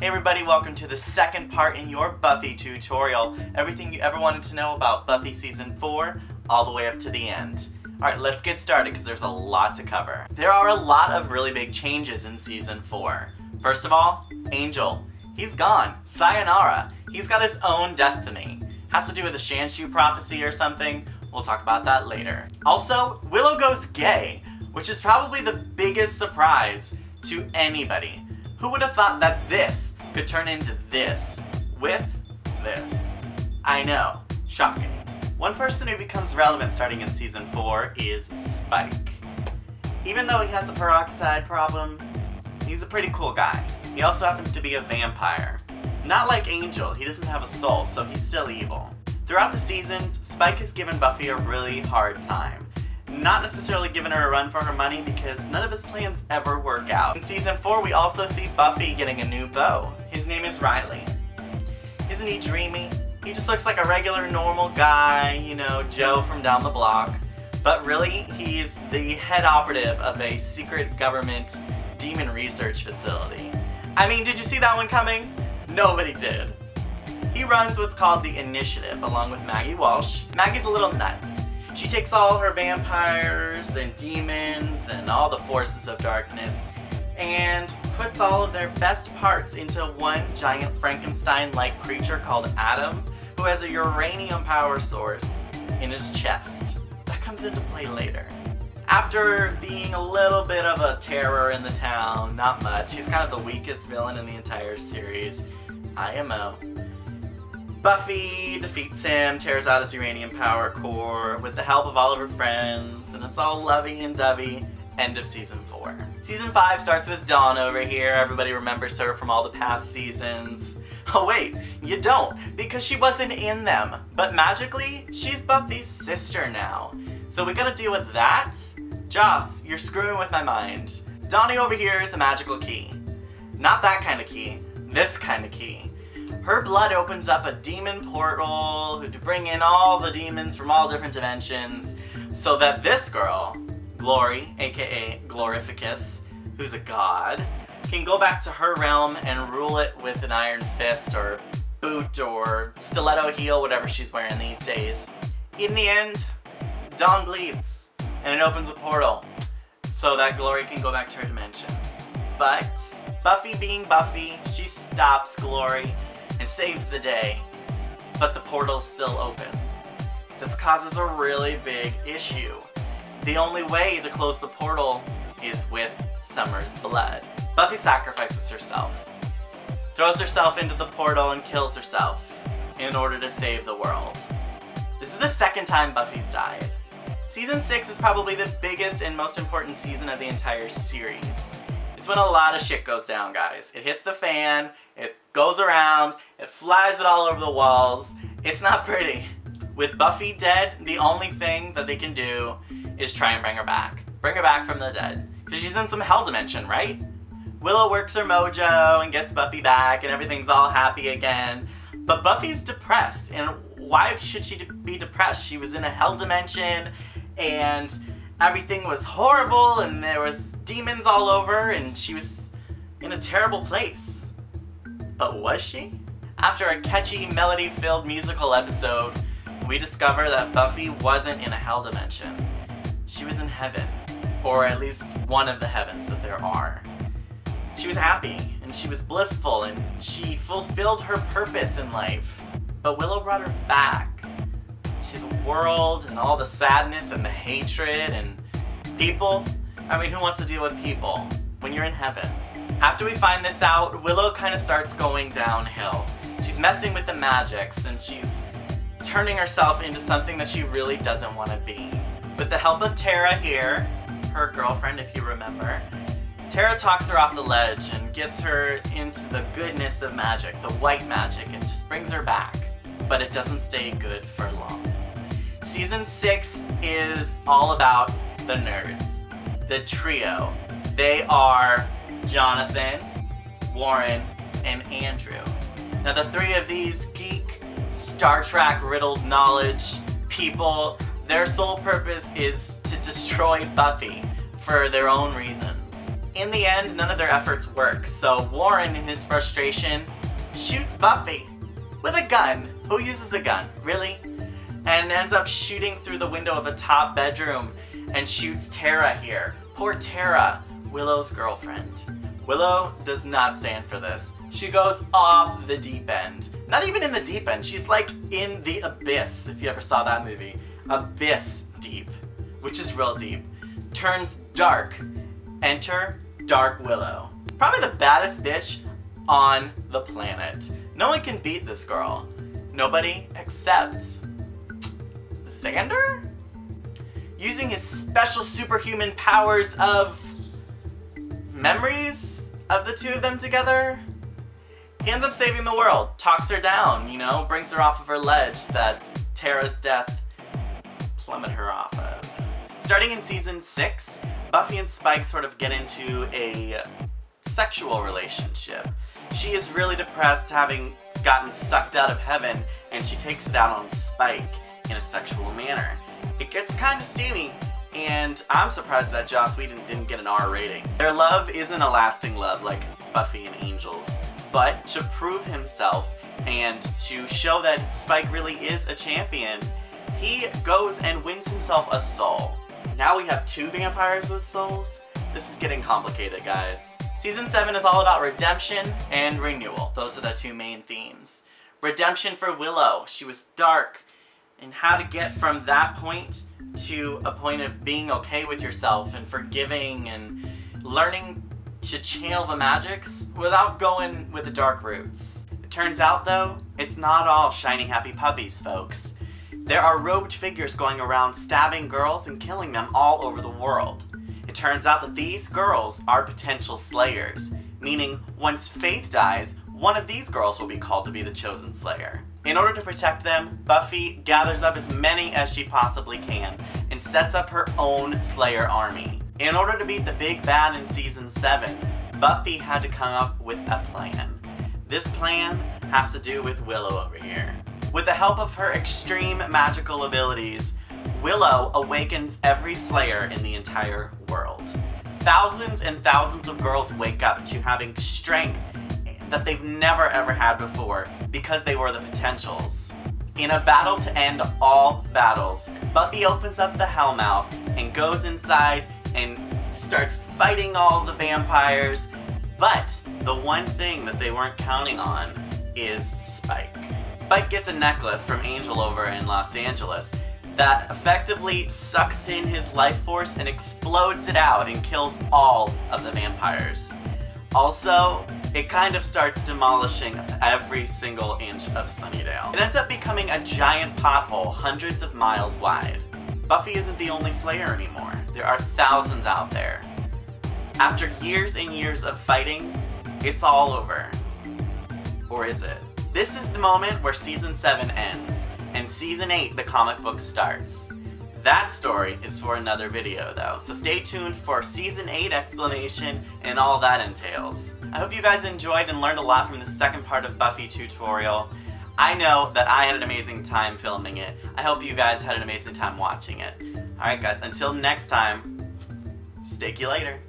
Hey everybody, welcome to the second part in your Buffy tutorial. Everything you ever wanted to know about Buffy Season 4, all the way up to the end. Alright, let's get started because there's a lot to cover. There are a lot of really big changes in Season 4. First of all, Angel. He's gone. Sayonara. He's got his own destiny. Has to do with the Shanshu prophecy or something. We'll talk about that later. Also, Willow goes gay, which is probably the biggest surprise to anybody. Who would have thought that this could turn into this with this? I know, shocking. One person who becomes relevant starting in Season 4 is Spike. Even though he has a peroxide problem, he's a pretty cool guy. He also happens to be a vampire. Not like Angel, he doesn't have a soul, so he's still evil. Throughout the seasons, Spike has given Buffy a really hard time. Not necessarily giving her a run for her money because none of his plans ever work out. In Season 4, we also see Buffy getting a new beau. His name is Riley. Isn't he dreamy? He just looks like a regular normal guy, you know, Joe from down the block. But really, he's the head operative of a secret government demon research facility. I mean, did you see that one coming? Nobody did. He runs what's called the Initiative along with Maggie Walsh. Maggie's a little nuts. She takes all her vampires and demons and all the forces of darkness and puts all of their best parts into one giant Frankenstein-like creature called Adam, who has a uranium power source in his chest. That comes into play later. After being a little bit of a terror in the town, not much, he's kind of the weakest villain in the entire series, IMO. Buffy defeats him, tears out his uranium power core with the help of all of her friends, and it's all lovey and dovey. End of Season 4. Season 5 starts with Dawn over here. Everybody remembers her from all the past seasons. Oh wait, you don't, because she wasn't in them. But magically, she's Buffy's sister now. So we gotta deal with that? Joss, you're screwing with my mind. Donnie over here is a magical key. Not that kind of key, this kind of key. Her blood opens up a demon portal to bring in all the demons from all different dimensions so that this girl, Glory, aka Glorificus, who's a god, can go back to her realm and rule it with an iron fist or boot or stiletto heel, whatever she's wearing these days. In the end, Dawn bleeds and it opens a portal so that Glory can go back to her dimension. But Buffy being Buffy, she stops Glory and saves the day, but the portal's still open. This causes a really big issue. The only way to close the portal is with Summer's blood. Buffy sacrifices herself, throws herself into the portal and kills herself in order to save the world. This is the second time Buffy's died. Season 6 is probably the biggest and most important season of the entire series. It's when a lot of shit goes down, guys. It hits the fan, it goes around, it flies it all over the walls. It's not pretty. With Buffy dead, the only thing that they can do is try and bring her back. Bring her back from the dead. Because she's in some hell dimension, right? Willow works her mojo and gets Buffy back and everything's all happy again. But Buffy's depressed, and why should she be depressed? She was in a hell dimension and everything was horrible and there was demons all over and she was in a terrible place. But was she? After a catchy, melody-filled musical episode, we discover that Buffy wasn't in a hell dimension. She was in heaven, or at least one of the heavens that there are. She was happy, and she was blissful, and she fulfilled her purpose in life. But Willow brought her back to the world and all the sadness and the hatred and people. I mean, who wants to deal with people when you're in heaven? After we find this out, Willow kind of starts going downhill. She's messing with the magics and she's turning herself into something that she really doesn't want to be. With the help of Tara here, her girlfriend if you remember, Tara talks her off the ledge and gets her into the goodness of magic, the white magic, and just brings her back. But it doesn't stay good for long. Season 6 is all about the nerds, the trio. They are Jonathan, Warren, and Andrew. Now the three of these geek, Star Trek riddled knowledge people, their sole purpose is to destroy Buffy for their own reasons. In the end, none of their efforts work, so Warren, in his frustration, shoots Buffy with a gun. Who uses a gun? Really? And ends up shooting through the window of a top bedroom and shoots Tara here. Poor Tara, Willow's girlfriend. Willow does not stand for this. She goes off the deep end. Not even in the deep end, she's like in the abyss, if you ever saw that movie. Abyss deep, which is real deep. Turns dark. Enter Dark Willow. Probably the baddest bitch on the planet. No one can beat this girl. Nobody except Xander? Using his special superhuman powers of memories of the two of them together, he ends up saving the world, talks her down, you know, brings her off of her ledge that Tara's death plummeted her off of. Starting in season 6, Buffy and Spike sort of get into a sexual relationship. She is really depressed, having gotten sucked out of heaven, and she takes it out on Spike in a sexual manner. It gets kind of steamy, and I'm surprised that Joss Whedon didn't get an R rating. Their love isn't a lasting love like Buffy and Angel's, but to prove himself and to show that Spike really is a champion, he goes and wins himself a soul. Now we have 2 vampires with souls? This is getting complicated, guys. Season 7 is all about redemption and renewal. Those are the 2 main themes. Redemption for Willow. She was dark, and how to get from that point to a point of being okay with yourself and forgiving and learning to channel the magics without going with the dark roots. It turns out, though, it's not all shiny happy puppies, folks. There are robed figures going around stabbing girls and killing them all over the world. It turns out that these girls are potential slayers, meaning once Faith dies, one of these girls will be called to be the chosen slayer. In order to protect them, Buffy gathers up as many as she possibly can and sets up her own slayer army. In order to beat the big bad in season 7, Buffy had to come up with a plan. This plan has to do with Willow over here. With the help of her extreme magical abilities, Willow awakens every slayer in the entire world. Thousands and thousands of girls wake up to having strength that they've never ever had before because they were the potentials. In a battle to end all battles, Buffy opens up the Hellmouth and goes inside and starts fighting all the vampires, but the one thing that they weren't counting on is Spike. Spike gets a necklace from Angel over in Los Angeles that effectively sucks in his life force and explodes it out and kills all of the vampires. Also, it kind of starts demolishing every single inch of Sunnydale. It ends up becoming a giant pothole hundreds of miles wide. Buffy isn't the only Slayer anymore. There are thousands out there. After years and years of fighting, it's all over. Or is it? This is the moment where Season 7 ends, and Season 8, the comic book, starts. That story is for another video, though, so stay tuned for Season 8 explanation and all that entails. I hope you guys enjoyed and learned a lot from the second part of Buffy tutorial. I know that I had an amazing time filming it. I hope you guys had an amazing time watching it. Alright guys, until next time, stake you later.